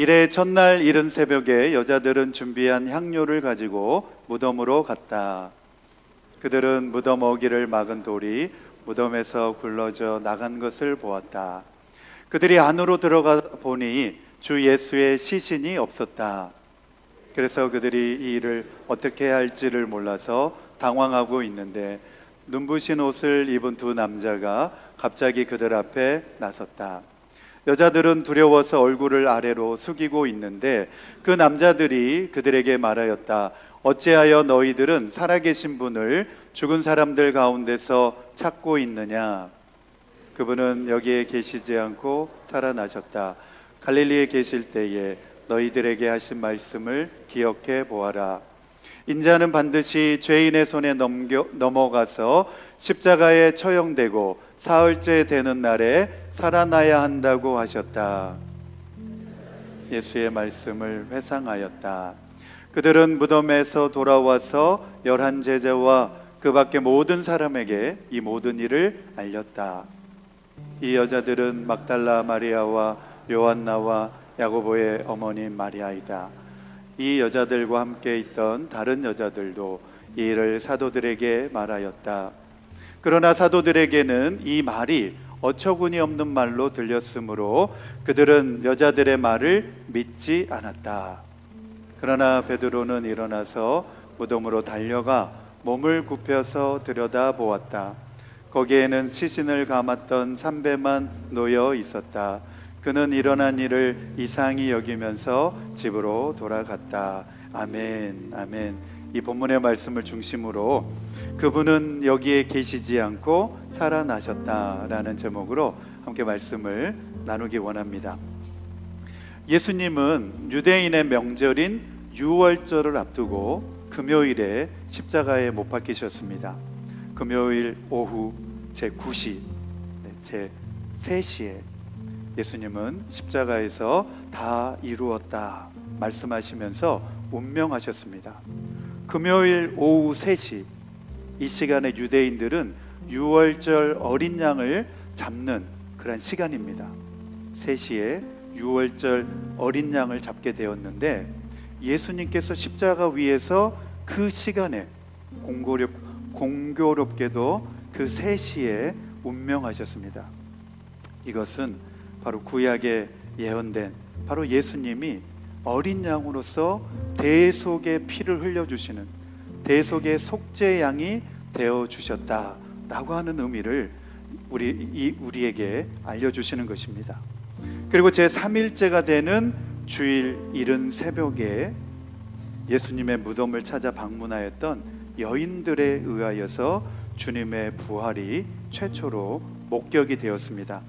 이래 첫날 이른 새벽에 여자들은 준비한 향료를 가지고 무덤으로 갔다. 그들은 무덤 어귀를 막은 돌이 무덤에서 굴러져 나간 것을 보았다. 그들이 안으로 들어가 보니 주 예수의 시신이 없었다. 그래서 그들이 이 일을 어떻게 해야 할지를 몰라서 당황하고 있는데 눈부신 옷을 입은 두 남자가 갑자기 그들 앞에 나섰다. 여자들은 두려워서 얼굴을 아래로 숙이고 있는데 그 남자들이 그들에게 말하였다. 어찌하여 너희들은 살아계신 분을 죽은 사람들 가운데서 찾고 있느냐? 그분은 여기에 계시지 않고 살아나셨다. 갈릴리에 계실 때에 너희들에게 하신 말씀을 기억해 보아라. 인자는 반드시 죄인의 손에 넘어가서 십자가에 처형되고 사흘째 되는 날에 살아나야 한다고 하셨다. 예수의 말씀을 회상하였다. 그들은 무덤에서 돌아와서 11 제자와 그 밖에 모든 사람에게 이 모든 일을 알렸다. 이 여자들은 막달라 마리아와 요한나와 야고보의 어머니 마리아이다. 이 여자들과 함께 있던 다른 여자들도 이 일을 사도들에게 말하였다. 그러나 사도들에게는 이 말이 어처구니 없는 말로 들렸으므로 그들은 여자들의 말을 믿지 않았다. 그러나 베드로는 일어나서 무덤으로 달려가 몸을 굽혀서 들여다보았다. 거기에는 시신을 감았던 삼배만 놓여 있었다. 그는 일어난 일을 이상히 여기면서 집으로 돌아갔다. 아멘, 아멘. 이 본문의 말씀을 중심으로 그분은 여기에 계시지 않고 살아나셨다라는 제목으로 함께 말씀을 나누기 원합니다. 예수님은 유대인의 명절인 유월절을 앞두고 금요일에 십자가에 못 박히셨습니다. 금요일 오후 제9시, 제3시에 예수님은 십자가에서 다 이루었다 말씀하시면서 운명하셨습니다. 금요일 오후 3시, 이 시간에 유대인들은 유월절 어린 양을 잡는 그런 시간입니다. 3시에 유월절 어린 양을 잡게 되었는데 예수님께서 십자가 위에서 그 시간에 공교롭게도 그 3시에 운명하셨습니다. 이것은 바로 구약에 예언된 바로 예수님이 어린 양으로서 대속의 피를 흘려주시는 대속의 속죄 양이 되어주셨다라고 하는 의미를 우리에게 알려주시는 것입니다. 그리고 제3일째가 되는 주일 이른 새벽에 예수님의 무덤을 찾아 방문하였던 여인들에 의하여서 주님의 부활이 최초로 목격이 되었습니다.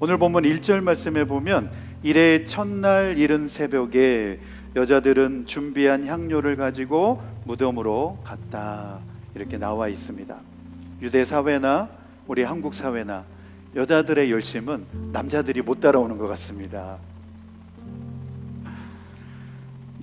오늘 본문 1절 말씀에 보면 이래 첫날 이른 새벽에 여자들은 준비한 향료를 가지고 무덤으로 갔다 이렇게 나와 있습니다. 유대 사회나 우리 한국 사회나 여자들의 열심은 남자들이 못 따라오는 것 같습니다.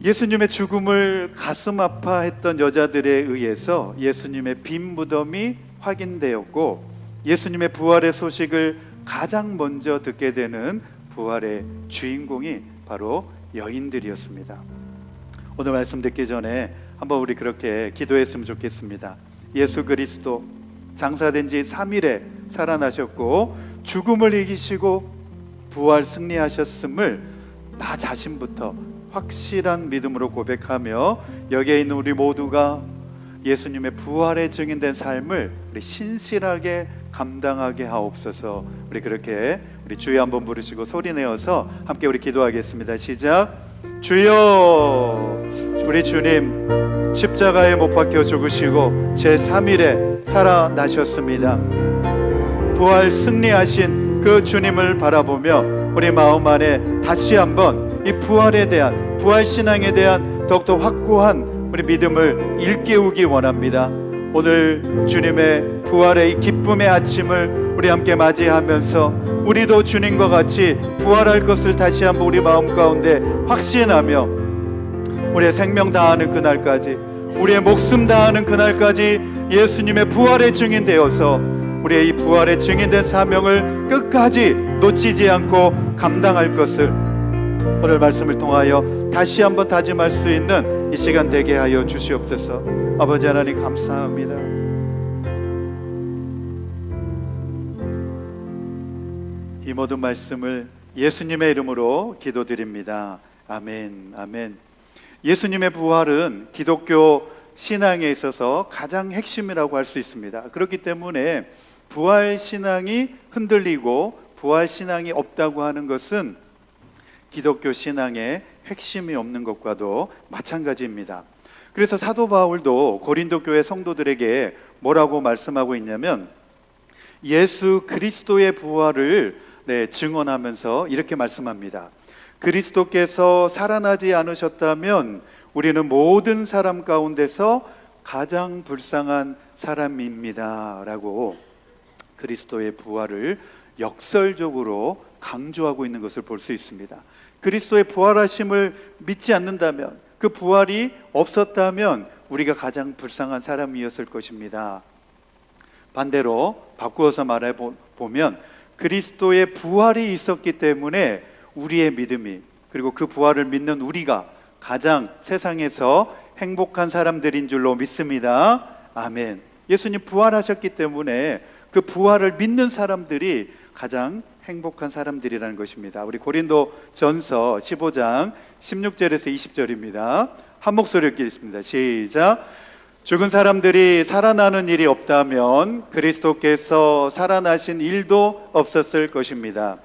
예수님의 죽음을 가슴 아파했던 여자들에 의해서 예수님의 빈 무덤이 확인되었고 예수님의 부활의 소식을 가장 먼저 듣게 되는 부활의 주인공이 바로 여인들이었습니다. 오늘 말씀 듣기 전에 한번 우리 그렇게 기도했으면 좋겠습니다. 예수 그리스도 장사된 지 3일에 살아나셨고 죽음을 이기시고 부활 승리하셨음을 나 자신부터 확실한 믿음으로 고백하며 여기에 있는 우리 모두가 예수님의 부활에 증인된 삶을 우리 신실하게 감당하게 하옵소서. 우리 그렇게 우리 주여 한번 부르시고 소리내어서 함께 우리 기도하겠습니다. 시작. 주여, 우리 주님 십자가에 못 박혀 죽으시고 제3일에 살아나셨습니다. 부활 승리하신 그 주님을 바라보며 우리 마음 안에 다시 한번 이 부활에 대한 부활신앙에 대한 더욱더 확고한 우리 믿음을 일깨우기 원합니다. 오늘 주님의 부활의 이 기쁨의 아침을 우리 함께 맞이하면서 우리도 주님과 같이 부활할 것을 다시 한번 우리 마음 가운데 확신하며 우리의 생명 다하는 그날까지 우리의 목숨 다하는 그날까지 예수님의 부활의 증인되어서 우리의 이 부활의 증인된 사명을 끝까지 놓치지 않고 감당할 것을 오늘 말씀을 통하여 다시 한번 다짐할 수 있는 이 시간 되게 하여 주시옵소서. 아버지 하나님 감사합니다. 이 모든 말씀을 예수님의 이름으로 기도드립니다. 아멘, 아멘. 예수님의 부활은 기독교 신앙에 있어서 가장 핵심이라고 할 수 있습니다. 그렇기 때문에 부활 신앙이 흔들리고 부활 신앙이 없다고 하는 것은 기독교 신앙의 핵심이 없는 것과도 마찬가지입니다. 그래서 사도 바울도 고린도 교회 성도들에게 뭐라고 말씀하고 있냐면 예수 그리스도의 부활을 증언하면서 이렇게 말씀합니다. 그리스도께서 살아나지 않으셨다면 우리는 모든 사람 가운데서 가장 불쌍한 사람입니다 라고 그리스도의 부활을 역설적으로 강조하고 있는 것을 볼 수 있습니다. 그리스도의 부활하심을 믿지 않는다면, 그 부활이 없었다면 우리가 가장 불쌍한 사람이었을 것입니다. 반대로 바꾸어서 말해보면 그리스도의 부활이 있었기 때문에 우리의 믿음이, 그리고 그 부활을 믿는 우리가 가장 세상에서 행복한 사람들인 줄로 믿습니다. 아멘. 예수님 부활하셨기 때문에 그 부활을 믿는 사람들이 가장 행복한 사람들이라는 것입니다. 우리 고린도 전서 15장 16절에서 20절입니다. 한 목소리로 읽겠습니다. 시작. 죽은 사람들이 살아나는 일이 없다면 그리스도께서 살아나신 일도 없었을 것입니다.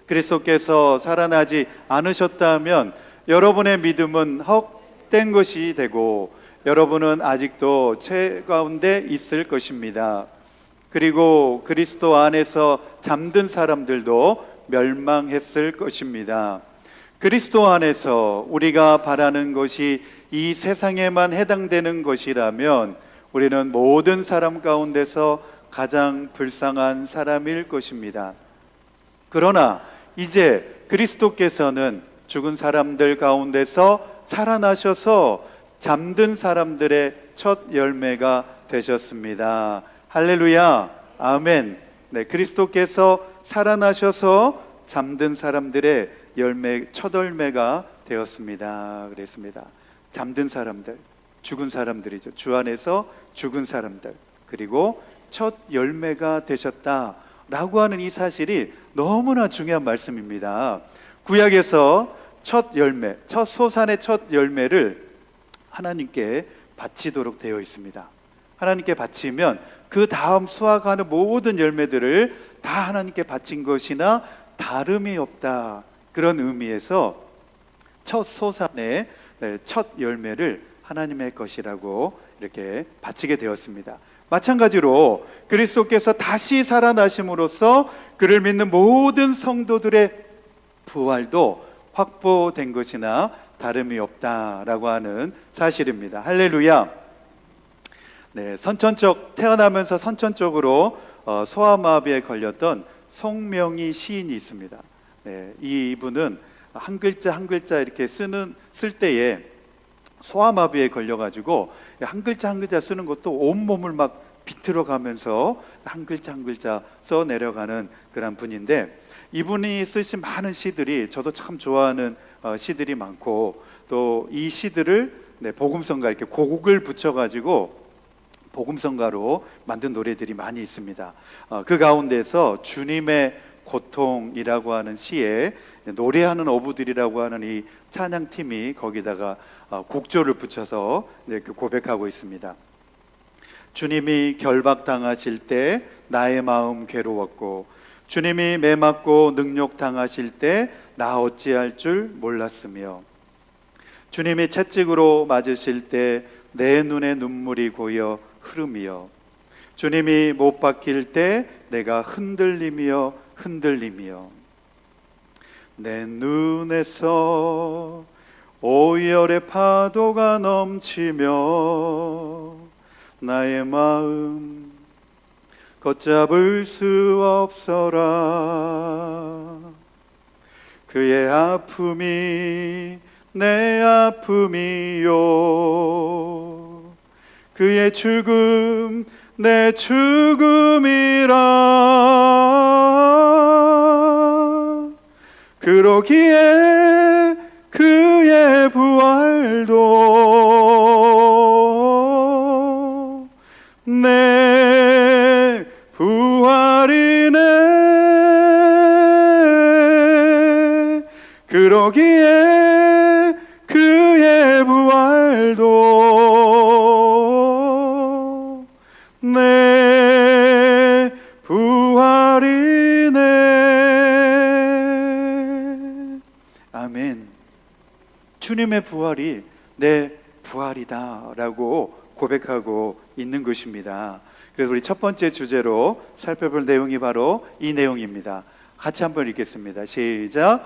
그리스도께서 살아나지 않으셨다면 여러분의 믿음은 헛된 것이 되고 여러분은 아직도 죄 가운데 있을 것입니다. 그리고 그리스도 안에서 잠든 사람들도 멸망했을 것입니다. 그리스도 안에서 우리가 바라는 것이 이 세상에만 해당되는 것이라면 우리는 모든 사람 가운데서 가장 불쌍한 사람일 것입니다. 그러나 이제 그리스도께서는 죽은 사람들 가운데서 살아나셔서 잠든 사람들의 첫 열매가 되셨습니다. 할렐루야, 아멘. 네, 그리스도께서 살아나셔서 잠든 사람들의 첫 열매가 되었습니다. 그랬습니다. 잠든 사람들, 죽은 사람들이죠. 주 안에서 죽은 사람들, 그리고 첫 열매가 되셨다라고 하는 이 사실이 너무나 중요한 말씀입니다. 구약에서 첫 열매, 첫 소산의 첫 열매를 하나님께 바치도록 되어 있습니다. 하나님께 바치면 그 다음 수확하는 모든 열매들을 다 하나님께 바친 것이나 다름이 없다. 그런 의미에서 첫 소산의 첫 열매를 하나님의 것이라고 이렇게 바치게 되었습니다. 마찬가지로 그리스도께서 다시 살아나심으로써 그를 믿는 모든 성도들의 부활도 확보된 것이나 다름이 없다라고 하는 사실입니다. 할렐루야. 네, 태어나면서 선천적으로 소아마비에 걸렸던 송명희 시인이 있습니다. 네, 이분은 한 글자 한 글자 이렇게 쓸 때에 소아마비에 걸려가지고 한 글자 한 글자 쓰는 것도 온몸을 막 비틀어 가면서 한 글자 한 글자 써 내려가는 그런 분인데, 이분이 쓰신 많은 시들이 저도 참 좋아하는 시들이 많고, 또 이 시들을 복음성가 이렇게 곡을 붙여가지고 복음성가로 만든 노래들이 많이 있습니다. 그 가운데서 주님의 고통이라고 하는 시에 노래하는 어부들이라고 하는 이 찬양팀이 거기다가 곡조를 붙여서 고백하고 있습니다. 주님이 결박당하실 때 나의 마음 괴로웠고, 주님이 매맞고 능욕당하실 때 나 어찌할 줄 몰랐으며, 주님이 채찍으로 맞으실 때 내 눈에 눈물이 고여 흐름이여, 주님이 못 박힐 때 내가 흔들리며 내 눈에서 오열의 파도가 넘치며 나의 마음 걷잡을 수 없어라. 그의 아픔이 내 아픔이요, 그의 죽음 내 죽음이라. 그 그러기에 그의 부활도 내 부활이네. 그러기에 그의 부활도 내 부활이네. 아멘. 주님의 부활이 내 부활이다 라고 고백하고 있는 것입니다. 그래서 우리 첫 번째 주제로 살펴볼 내용이 바로 이 내용입니다. 같이 한번 읽겠습니다. 시작.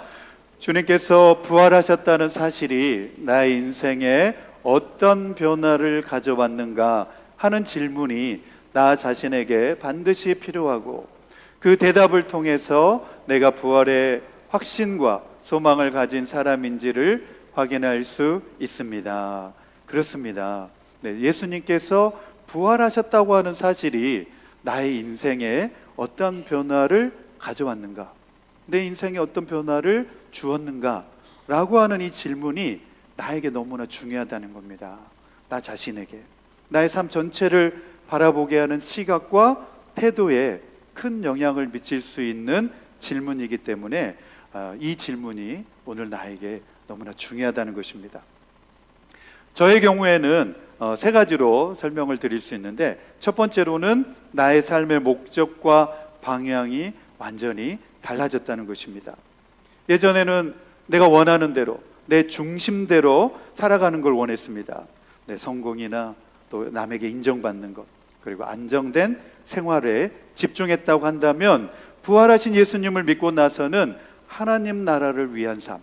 주님께서 부활하셨다는 사실이 나의 인생에 어떤 변화를 가져왔는가 하는 질문이 나 자신에게 반드시 필요하고, 그 대답을 통해서 내가 부활의 확신과 소망을 가진 사람인지를 확인할 수 있습니다. 그렇습니다. 네, 예수님께서 부활하셨다고 하는 사실이 나의 인생에 어떤 변화를 가져왔는가, 내 인생에 어떤 변화를 주었는가 라고 하는 이 질문이 나에게 너무나 중요하다는 겁니다. 나 자신에게, 나의 삶 전체를 바라보게 하는 시각과 태도에 큰 영향을 미칠 수 있는 질문이기 때문에 이 질문이 오늘 나에게 너무나 중요하다는 것입니다. 저의 경우에는 세 가지로 설명을 드릴 수 있는데, 첫 번째로는 나의 삶의 목적과 방향이 완전히 달라졌다는 것입니다. 예전에는 내가 원하는 대로, 내 중심대로 살아가는 걸 원했습니다. 내 성공이나 또 남에게 인정받는 것, 그리고 안정된 생활에 집중했다고 한다면, 부활하신 예수님을 믿고 나서는 하나님 나라를 위한 삶,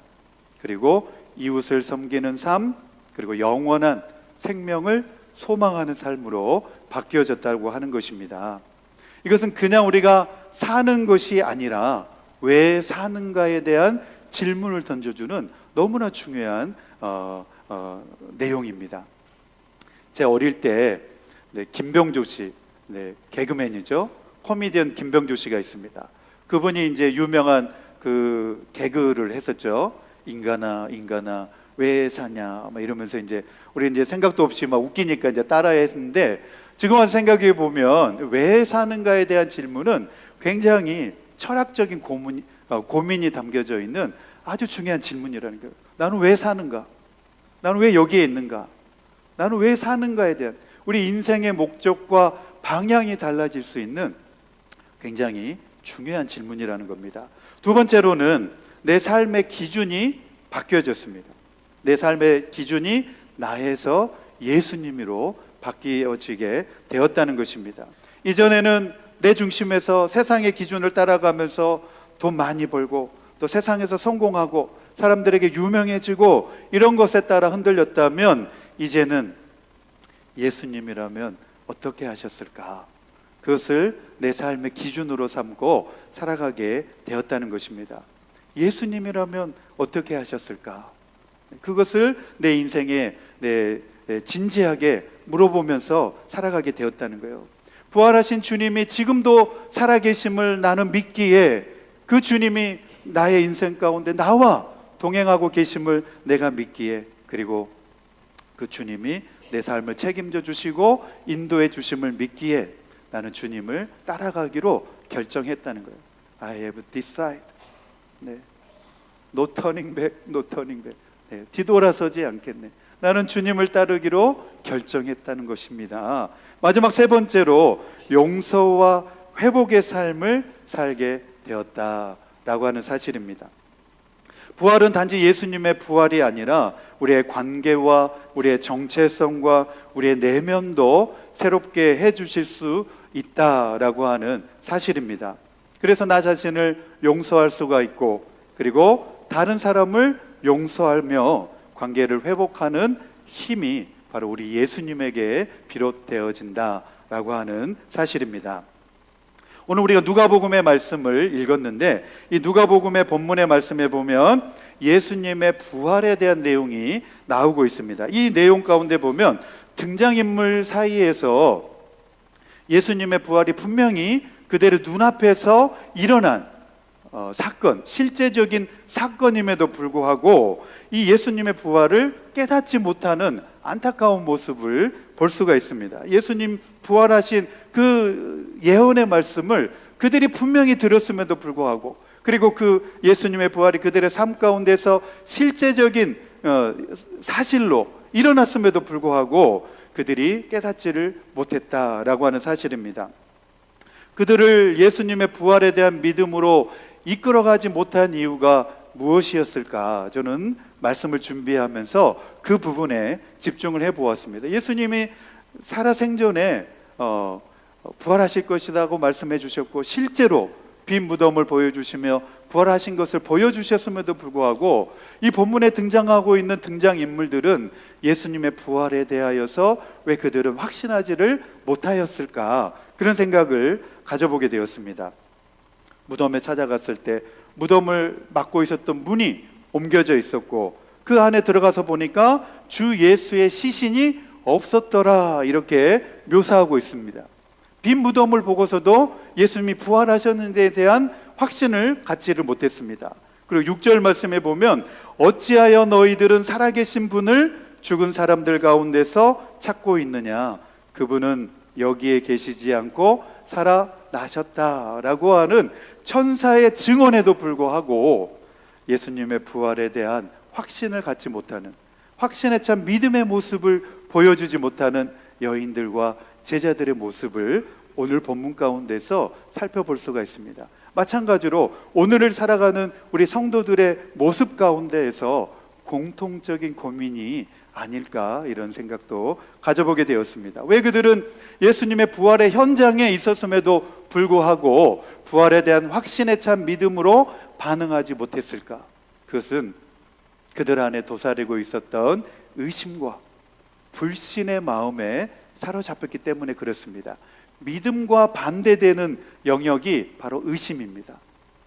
그리고 이웃을 섬기는 삶, 그리고 영원한 생명을 소망하는 삶으로 바뀌어졌다고 하는 것입니다. 이것은 그냥 우리가 사는 것이 아니라 왜 사는가에 대한 질문을 던져주는 너무나 중요한 내용입니다. 제가 어릴 때 김병조 씨, 개그맨이죠. 코미디언 김병조 씨가 있습니다. 그분이 이제 유명한 그 개그를 했었죠. 인간아 왜 사냐 막 이러면서 이제 우리 이제 생각도 없이 막 웃기니까 이제 따라했는데, 지금 와서 생각해 보면 왜 사는가에 대한 질문은 굉장히 철학적인 고민이 담겨져 있는 아주 중요한 질문이라는 거예요. 나는 왜 사는가? 나는 왜 여기에 있는가? 나는 왜 사는가에 대한 우리 인생의 목적과 방향이 달라질 수 있는 굉장히 중요한 질문이라는 겁니다. 두 번째로는 내 삶의 기준이 바뀌어졌습니다. 내 삶의 기준이 나에서 예수님으로 바뀌어지게 되었다는 것입니다. 이전에는 내 중심에서 세상의 기준을 따라가면서 돈 많이 벌고 또 세상에서 성공하고 사람들에게 유명해지고 이런 것에 따라 흔들렸다면, 이제는 예수님이라면 어떻게 하셨을까? 그것을 내 삶의 기준으로 삼고 살아가게 되었다는 것입니다. 예수님이라면 어떻게 하셨을까? 그것을 내 인생에 진지하게 물어보면서 살아가게 되었다는 거예요. 부활하신 주님이 지금도 살아계심을 나는 믿기에, 그 주님이 나의 인생 가운데 나와 동행하고 계심을 내가 믿기에, 그리고 그 주님이 내 삶을 책임져 주시고 인도해 주심을 믿기에 나는 주님을 따라가기로 결정했다는 거예요. I have decided. No turning back, no turning back. 뒤돌아서지 않겠네. 나는 주님을 따르기로 결정했다는 것입니다. 마지막 세 번째로 용서와 회복의 삶을 살게 되었다라고 하는 사실입니다. 부활은 단지 예수님의 부활이 아니라 우리의 관계와 우리의 정체성과 우리의 내면도 새롭게 해주실 수 있다라고 하는 사실입니다. 그래서 나 자신을 용서할 수가 있고, 그리고 다른 사람을 용서하며 관계를 회복하는 힘이 바로 우리 예수님에게 비롯되어진다라고 하는 사실입니다. 오늘 우리가 누가복음의 말씀을 읽었는데, 이 누가복음의 본문의 말씀에 보면 예수님의 부활에 대한 내용이 나오고 있습니다. 이 내용 가운데 보면 등장인물 사이에서 예수님의 부활이 분명히 그대로 눈앞에서 일어난 사건, 실제적인 사건임에도 불구하고 이 예수님의 부활을 깨닫지 못하는 안타까운 모습을 볼 수가 있습니다. 예수님 부활하신 그 예언의 말씀을 그들이 분명히 들었음에도 불구하고, 그리고 그 예수님의 부활이 그들의 삶 가운데서 실제적인 사실로 일어났음에도 불구하고 그들이 깨닫지를 못했다라고 하는 사실입니다. 그들을 예수님의 부활에 대한 믿음으로 이끌어가지 못한 이유가 무엇이었을까? 저는 말씀을 준비하면서 그 부분에 집중을 해보았습니다. 예수님이 살아생전에 부활하실 것이라고 말씀해 주셨고, 실제로 빈 무덤을 보여주시며 부활하신 것을 보여주셨음에도 불구하고 이 본문에 등장하고 있는 등장인물들은 예수님의 부활에 대하여서 왜 그들은 확신하지를 못하였을까? 그런 생각을 가져보게 되었습니다. 무덤에 찾아갔을 때 무덤을 막고 있었던 문이 옮겨져 있었고, 그 안에 들어가서 보니까 주 예수의 시신이 없었더라, 이렇게 묘사하고 있습니다. 빈 무덤을 보고서도 예수님이 부활하셨는데 대한 확신을 갖지를 못했습니다. 그리고 6절 말씀에 보면 어찌하여 너희들은 살아계신 분을 죽은 사람들 가운데서 찾고 있느냐, 그분은 여기에 계시지 않고 살아나셨다라고 하는 천사의 증언에도 불구하고 예수님의 부활에 대한 확신을 갖지 못하는, 확신에 찬 믿음의 모습을 보여주지 못하는 여인들과 제자들의 모습을 오늘 본문 가운데서 살펴볼 수가 있습니다. 마찬가지로 오늘을 살아가는 우리 성도들의 모습 가운데에서 공통적인 고민이 아닐까, 이런 생각도 가져보게 되었습니다. 왜 그들은 예수님의 부활의 현장에 있었음에도 불구하고 부활에 대한 확신에 찬 믿음으로 반응하지 못했을까? 그것은 그들 안에 도사리고 있었던 의심과 불신의 마음에 사로잡혔기 때문에 그렇습니다. 믿음과 반대되는 영역이 바로 의심입니다.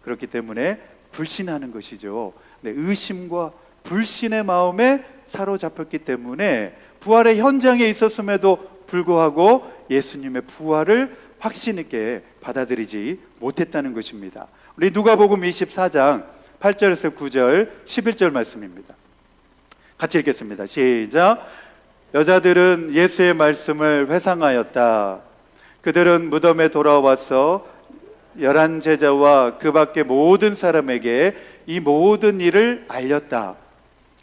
그렇기 때문에 불신하는 것이죠. 네, 의심과 불신의 마음에 사로잡혔기 때문에 부활의 현장에 있었음에도 불구하고 예수님의 부활을 확신 있게 받아들이지 못했다는 것입니다. 우리 누가복음 24장 8절에서 9절 11절 말씀입니다. 같이 읽겠습니다. 시작. 여자들은 예수의 말씀을 회상하였다. 그들은 무덤에 돌아와서 11 제자와 그 밖의 모든 사람에게 이 모든 일을 알렸다.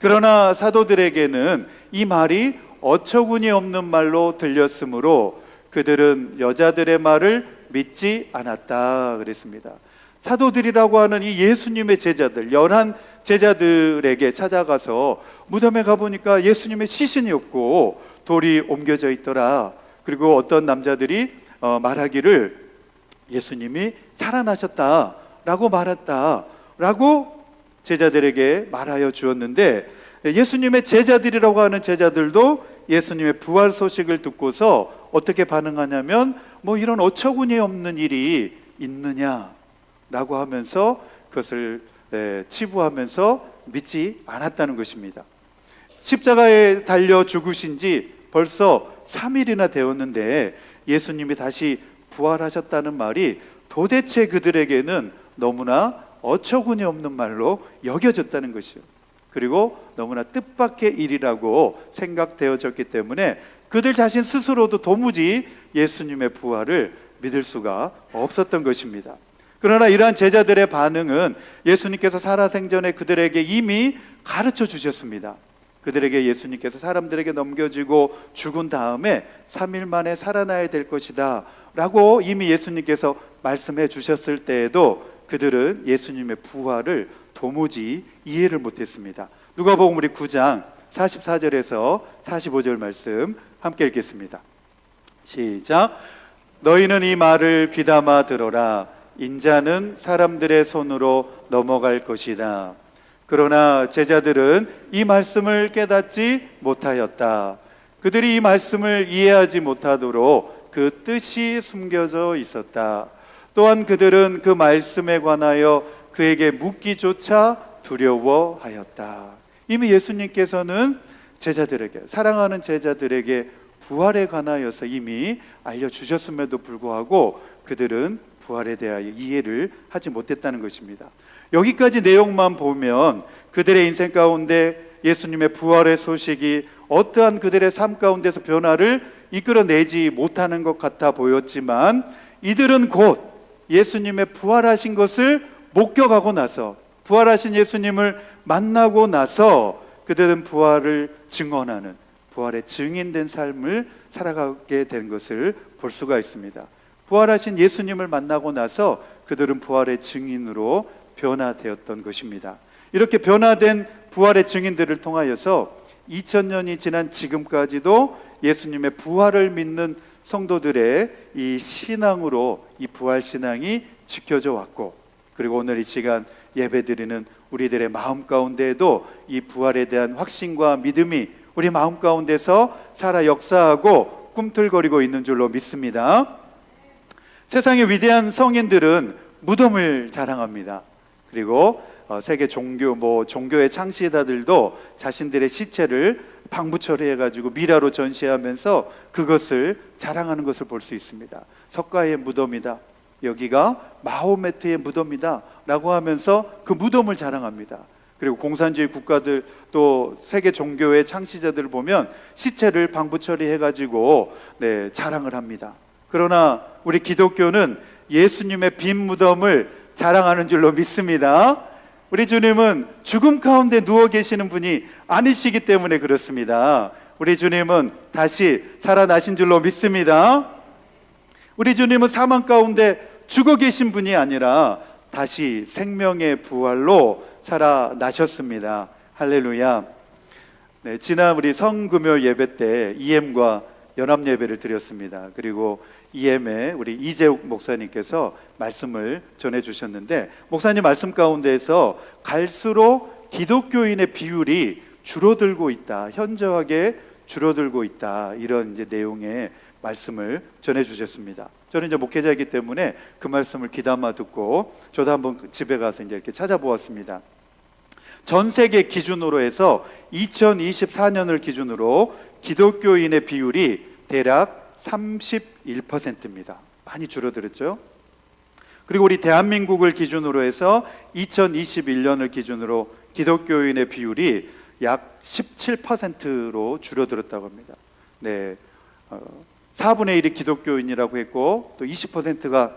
그러나 사도들에게는 이 말이 어처구니 없는 말로 들렸으므로 그들은 여자들의 말을 믿지 않았다 그랬습니다. 사도들이라고 하는 이 예수님의 제자들, 11 제자들에게 찾아가서 무덤에 가보니까 예수님의 시신이 없고 돌이 옮겨져 있더라. 그리고 어떤 남자들이 말하기를 예수님이 살아나셨다라고 말했다라고 제자들에게 말하여 주었는데, 예수님의 제자들이라고 하는 제자들도 예수님의 부활 소식을 듣고서 어떻게 반응하냐면 뭐 이런 어처구니 없는 일이 있느냐라고 하면서 그것을 치부하면서 믿지 않았다는 것입니다. 십자가에 달려 죽으신 지 벌써 3일이나 되었는데 예수님이 다시 부활하셨다는 말이 도대체 그들에게는 너무나 어처구니 없는 말로 여겨졌다는 것이요. 그리고 너무나 뜻밖의 일이라고 생각되어졌기 때문에 그들 자신 스스로도 도무지 예수님의 부활을 믿을 수가 없었던 것입니다. 그러나 이러한 제자들의 반응은 예수님께서 살아생전에 그들에게 이미 가르쳐 주셨습니다. 그들에게 예수님께서 사람들에게 넘겨지고 죽은 다음에 3일 만에 살아나야 될 것이다 라고 이미 예수님께서 말씀해 주셨을 때에도 그들은 예수님의 부활을 도무지 이해를 못했습니다. 누가복음 우리 9장 44절에서 45절 말씀 함께 읽겠습니다. 시작. 너희는 이 말을 귀담아 들어라. 인자는 사람들의 손으로 넘어갈 것이다. 그러나 제자들은 이 말씀을 깨닫지 못하였다. 그들이 이 말씀을 이해하지 못하도록 그 뜻이 숨겨져 있었다. 또한 그들은 그 말씀에 관하여 그에게 묻기조차 두려워하였다. 이미 예수님께서는 제자들에게, 사랑하는 제자들에게 부활에 관하여서 이미 알려주셨음에도 불구하고 그들은 부활에 대하여 이해를 하지 못했다는 것입니다. 여기까지 내용만 보면 그들의 인생 가운데 예수님의 부활의 소식이 어떠한 그들의 삶 가운데서 변화를 이끌어내지 못하는 것 같아 보였지만, 이들은 곧 예수님의 부활하신 것을 목격하고 나서, 부활하신 예수님을 만나고 나서 그들은 부활을 증언하는, 부활의 증인된 삶을 살아가게 된 것을 볼 수가 있습니다. 부활하신 예수님을 만나고 나서 그들은 부활의 증인으로 변화되었던 것입니다. 이렇게 변화된 부활의 증인들을 통하여서 2000년이 지난 지금까지도 예수님의 부활을 믿는 성도들의 이 신앙으로 이 부활 신앙이 지켜져 왔고, 그리고 오늘 이 시간 예배드리는 우리들의 마음 가운데에도 이 부활에 대한 확신과 믿음이 우리 마음 가운데서 살아 역사하고 꿈틀거리고 있는 줄로 믿습니다. 세상의 위대한 성인들은 무덤을 자랑합니다. 그리고 세계 종교의 창시자들도 자신들의 시체를 방부 처리해가지고 미라로 전시하면서 그것을 자랑하는 것을 볼 수 있습니다. 석가의 무덤이다, 여기가 마호메트의 무덤이다 라고 하면서 그 무덤을 자랑합니다. 그리고 공산주의 국가들, 또 세계 종교의 창시자들을 보면 시체를 방부 처리해가지고 자랑을 합니다. 그러나 우리 기독교는 예수님의 빈 무덤을 자랑하는 줄로 믿습니다. 우리 주님은 죽음 가운데 누워 계시는 분이 아니시기 때문에 그렇습니다. 우리 주님은 다시 살아나신 줄로 믿습니다. 우리 주님은 사망 가운데 죽어 계신 분이 아니라 다시 생명의 부활로 살아나셨습니다. 할렐루야. 지난 우리 성금요 예배 때 EM과 연합 예배를 드렸습니다. 그리고 EM의 우리 이재욱 목사님께서 말씀을 전해주셨는데, 목사님 말씀 가운데에서 갈수록 기독교인의 비율이 줄어들고 있다, 현저하게 줄어들고 있다, 이런 이제 내용의 말씀을 전해주셨습니다. 저는 이제 목회자이기 때문에 그 말씀을 귀담아 듣고 저도 한번 집에 가서 이제 이렇게 찾아보았습니다. 전 세계 기준으로 해서 2024년을 기준으로 기독교인의 비율이 대략 31%입니다. 많이 줄어들었죠. 그리고 우리 대한민국을 기준으로 해서 2021년을 기준으로 기독교인의 비율이 약 17%로 줄어들었다고 합니다. 4분의 1이 기독교인이라고 했고, 또 20%가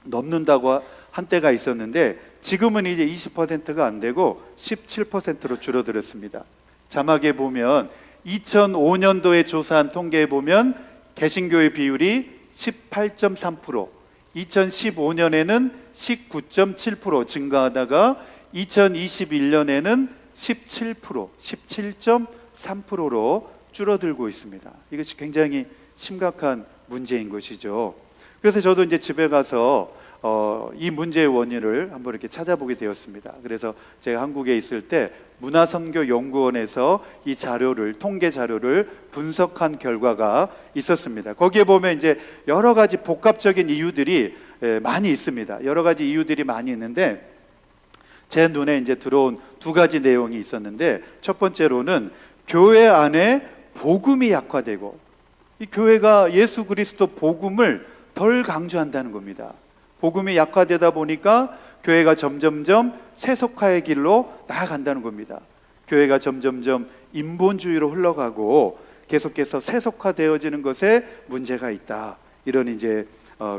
넘는다고 한 때가 있었는데, 지금은 이제 20%가 안 되고 17%로 줄어들었습니다. 자막에 보면 2005년도에 조사한 통계에 보면 개신교의 비율이 18.3%, 2015년에는 19.7% 증가하다가 2021년에는 17%, 17.3%로 줄어들고 있습니다. 이것이 굉장히 심각한 문제인 것이죠. 그래서 저도 이제 집에 가서 이 문제의 원인을 한번 이렇게 찾아보게 되었습니다. 그래서 제가 한국에 있을 때 문화선교연구원에서 이 자료를, 통계 자료를 분석한 결과가 있었습니다. 거기에 보면 이제 여러 가지 복합적인 이유들이 많이 있습니다. 여러 가지 이유들이 많이 있는데, 제 눈에 이제 들어온 두 가지 내용이 있었는데, 첫 번째로는 교회 안에 복음이 약화되고, 이 교회가 예수 그리스도 복음을 덜 강조한다는 겁니다. 복음이 약화되다 보니까 교회가 점점점 세속화의 길로 나아간다는 겁니다. 교회가 점점점 인본주의로 흘러가고 계속해서 세속화되어지는 것에 문제가 있다, 이런 이제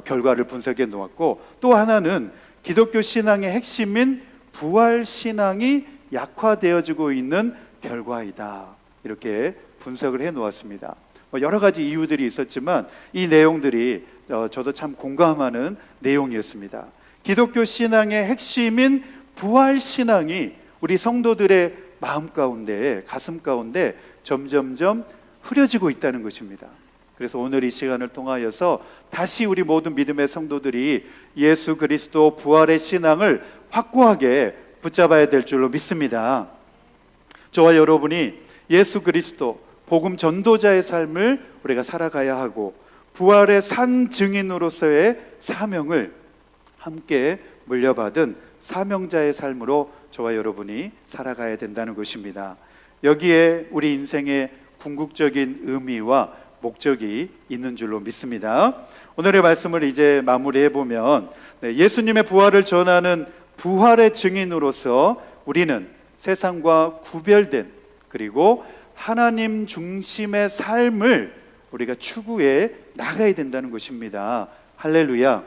결과를 분석해 놓았고, 또 하나는 기독교 신앙의 핵심인 부활 신앙이 약화되어지고 있는 결과이다, 이렇게 분석을 해 놓았습니다. 여러 가지 이유들이 있었지만 이 내용들이 저도 참 공감하는 내용이었습니다. 기독교 신앙의 핵심인 부활 신앙이 우리 성도들의 마음 가운데, 가슴 가운데 점점점 흐려지고 있다는 것입니다. 그래서 오늘 이 시간을 통하여서 다시 우리 모든 믿음의 성도들이 예수 그리스도 부활의 신앙을 확고하게 붙잡아야 될 줄로 믿습니다. 저와 여러분이 예수 그리스도 복음 전도자의 삶을 우리가 살아가야 하고, 부활의 산 증인으로서의 사명을 함께 물려받은 사명자의 삶으로 저와 여러분이 살아가야 된다는 것입니다. 여기에 우리 인생의 궁극적인 의미와 목적이 있는 줄로 믿습니다. 오늘의 말씀을 이제 마무리해 보면 예수님의 부활을 전하는 부활의 증인으로서 우리는 세상과 구별된 그리고 하나님 중심의 삶을 우리가 추구해 나가야 된다는 것입니다. 할렐루야.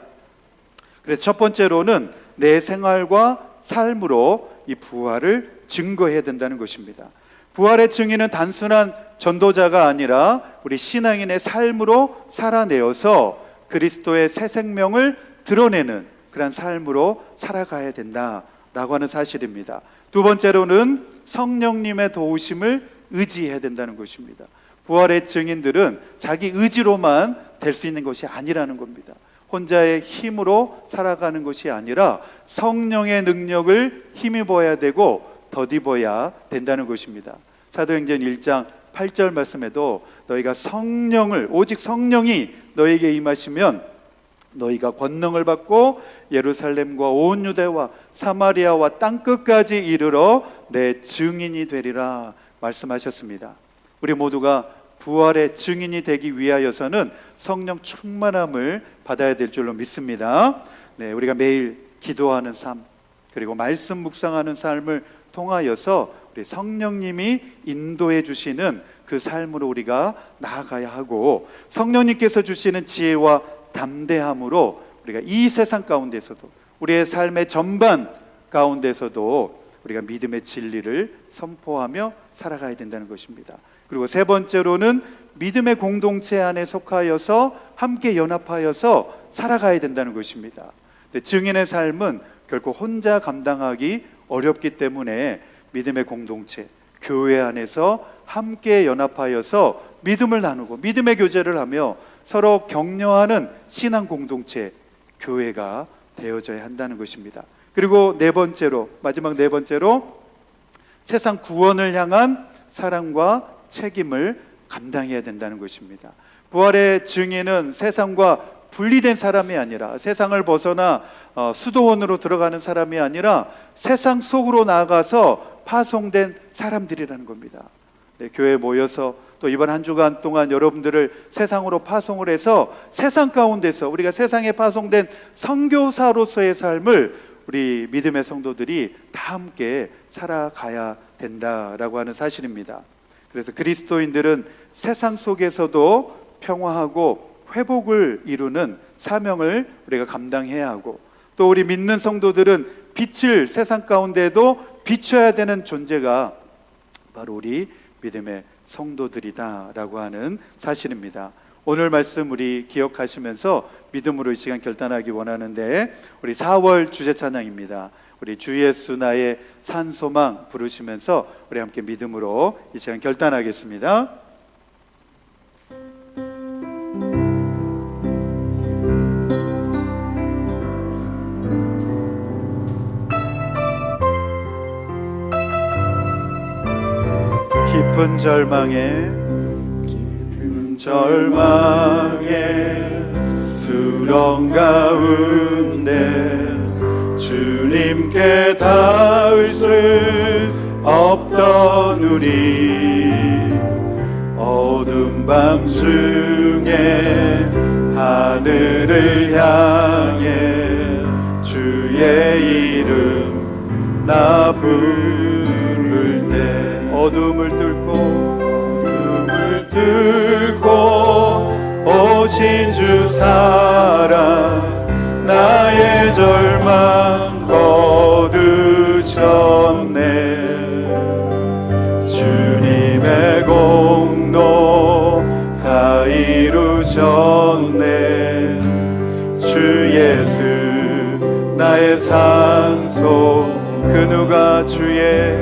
그래서 첫 번째로는 내 생활과 삶으로 이 부활을 증거해야 된다는 것입니다. 부활의 증인은 단순한 전도자가 아니라 우리 신앙인의 삶으로 살아내어서 그리스도의 새 생명을 드러내는 그런 삶으로 살아가야 된다라고 하는 사실입니다. 두 번째로는 성령님의 도우심을 의지해야 된다는 것입니다. 부활의 증인들은 자기 의지로만 될 수 있는 것이 아니라는 겁니다. 혼자의 힘으로 살아가는 것이 아니라 성령의 능력을 힘입어야 되고 덧입어야 된다는 것입니다. 사도행전 1장 8절 말씀에도 너희가 성령을 오직 성령이 너에게 임하시면 너희가 권능을 받고 예루살렘과 온 유대와 사마리아와 땅끝까지 이르러 내 증인이 되리라 말씀하셨습니다. 우리 모두가 부활의 증인이 되기 위하여서는 성령 충만함을 받아야 될 줄로 믿습니다. 우리가 매일 기도하는 삶 그리고 말씀 묵상하는 삶을 통하여서 우리 성령님이 인도해 주시는 그 삶으로 우리가 나아가야 하고 성령님께서 주시는 지혜와 담대함으로 우리가 이 세상 가운데서도 우리의 삶의 전반 가운데서도 우리가 믿음의 진리를 선포하며 살아가야 된다는 것입니다. 그리고 세 번째로는 믿음의 공동체 안에 속하여서 함께 연합하여서 살아가야 된다는 것입니다. 증인의 삶은 결코 혼자 감당하기 어렵기 때문에 믿음의 공동체, 교회 안에서 함께 연합하여서 믿음을 나누고 믿음의 교제를 하며 서로 격려하는 신앙 공동체, 교회가 되어져야 한다는 것입니다. 그리고 마지막 네 번째로 세상 구원을 향한 사랑과 책임을 감당해야 된다는 것입니다. 부활의 증인은 세상과 분리된 사람이 아니라 세상을 벗어나 수도원으로 들어가는 사람이 아니라 세상 속으로 나아가서 파송된 사람들이라는 겁니다. 교회에 모여서 또 이번 한 주간 동안 여러분들을 세상으로 파송을 해서 세상 가운데서 우리가 세상에 파송된 선교사로서의 삶을 우리 믿음의 성도들이 다 함께 살아가야 된다라고 하는 사실입니다. 그래서 그리스도인들은 세상 속에서도 평화하고 회복을 이루는 사명을 우리가 감당해야 하고 또 우리 믿는 성도들은 빛을 세상 가운데에도 비춰야 되는 존재가 바로 우리 믿음의 성도들이다라고 하는 사실입니다. 오늘 말씀 우리 기억하시면서 믿음으로 이 시간 결단하기 원하는데 우리 4월 주제 찬양입니다. 우리 주 예수 나의 산소망 부르시면서 우리 함께 믿음으로 이 시간 결단하겠습니다. 깊은 절망에 수렁 가운데 주님께 닿을 수 없던 우리 어두운 밤 중에 하늘을 향해 주의 이름 나 부를 때 어둠을 뚫고 오신 주 사랑 나의 절망 거두셨네. 주님의 공로 다 이루셨네. 주 예수 나의 산소 그 누가 주의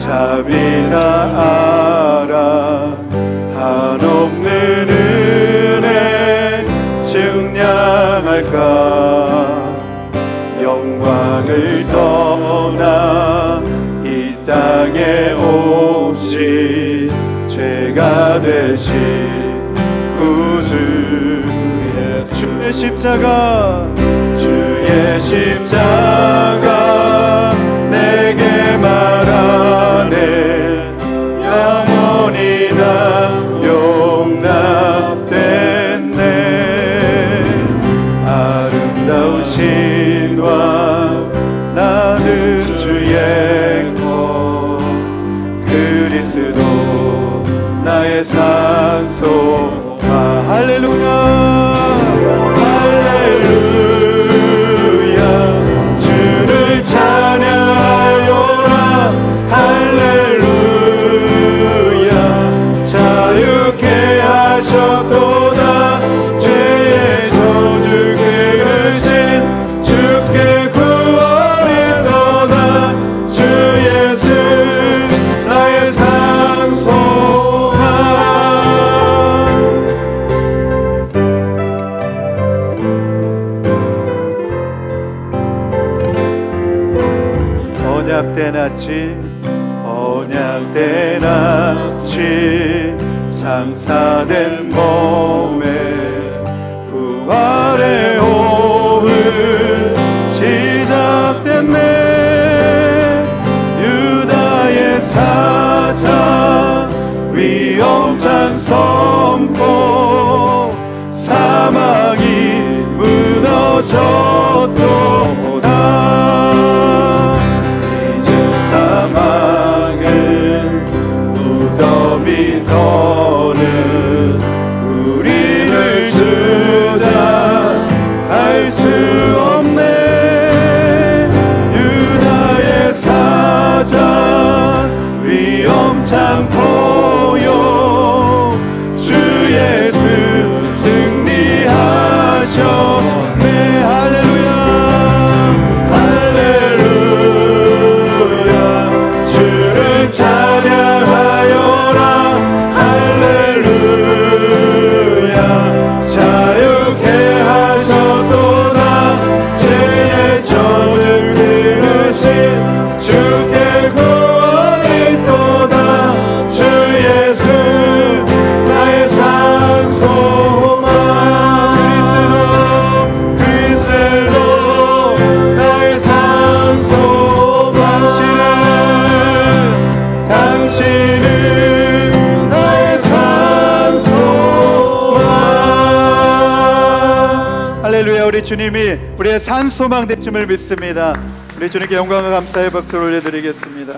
자비다 알아 한없는 은혜 증량할까 영광을 떠나 이 땅에 오신 죄가 되신 구주 주의 십자가 내게 말하네 그리스도 나의 산소마. 할렐루야 할렐루야 주를 찬양하여라. 할렐루야 자유케 하셨도다. 죄의 저주 그르신 주께 구원이 떠나. 주 예수 나의 산소만. 언약된 아침 언약된 아침 장사된 몸에 부활의 오후 시작됐네. 유다의 사자 위엄찬 선포 사망이 무너졌도다. 이제 사망은 무덤이 더는 우리를 주장할 수 없네. 유다의 사자 위엄찬 포효 주 예수 승리하셨네. 할렐루야 할렐루야 주를 찬양하여라. 할렐루야 자유케 하셨도다. 죄의 저주 그르신 주께 구원이 또다. 주 예수 나의 산소만. 그리스도 나의 산소만. 당신은 나의 산소만. 할렐루야 우리 주님이 우리의 산소망 되심을 믿습니다. 우리 주님께 영광과 감사의 박수를 올려드리겠습니다.